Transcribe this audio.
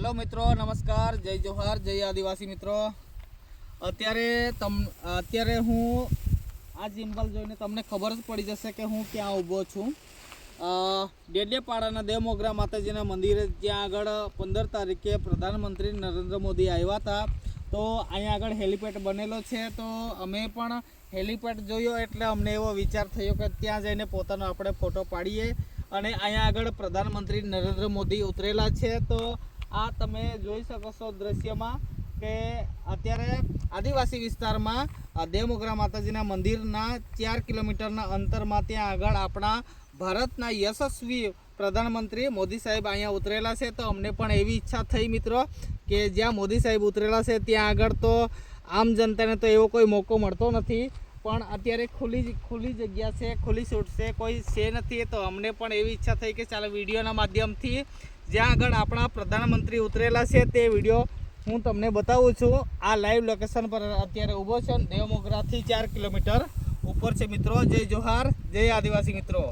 Hello मित्रों, नमस्कार, जय जोहार, जय आदिवासी मित्रों। અત્યારે હું આ સિમ્બલ જોઈને તમને ખબર જ પડી જશે કે હું ક્યાં ઊભો છું। ડેડિયાપાડાના દેવમોગરા માતાજીના મંદિરે જ્યાં આગળ 15 તારીખે પ્રધાનમંત્રી નરેન્દ્ર મોદી આવ્યા હતા, તો અહીંયા આગળ હેલિપેડ બનેલો છે। તો અમે પણ હેલિપેડ જોયો એટલે અમને એવો વિચાર થયો કે ત્યાં જઈને પોતાનો આપણે ફોટો પાડીએ। અને અહીંયા આગળ પ્રધાનમંત્રી નરેન્દ્ર મોદી ઉતરેલા છે। તો આ તમે જોઈ શકો છો દ્રશ્યમાં કે અત્યારે આદિવાસી વિસ્તારમાં દેવમોગરા માતાજીના મંદિરના 4 કિલોમીટરના અંતરમાં ત્યાં આગળ આપણા ભારતના યશસ્વી પ્રધાનમંત્રી મોદી સાહેબ અહીંયા ઉતરેલા છે। તો અમને પણ એવી ઈચ્છા થઈ મિત્રો કે જ્યાં મોદી સાહેબ ઉતરેલા છે ત્યાં આગળ તો આમ જનતાને તો એવો કોઈ મોકો મળતો નથી, પણ અત્યારે ખુલ્લી જગ્યા છે, ખુલ્લી છૂટ છે, કોઈ છે નથી। તો અમને પણ એવી ઈચ્છા થઈ કે ચાલો વિડીયોના માધ્યમથી જ્યાં આગળ આપણા પ્રધાનમંત્રી ઉતરેલા છે તે વિડીયો હું તમને બતાવું છું। આ લાઈવ લોકેશન પર અત્યારે ઊભો છે, દેવમોગરાથી 4 કિલોમીટર ઉપર છે મિત્રો। જય જોહાર, જય આદિવાસી મિત્રો।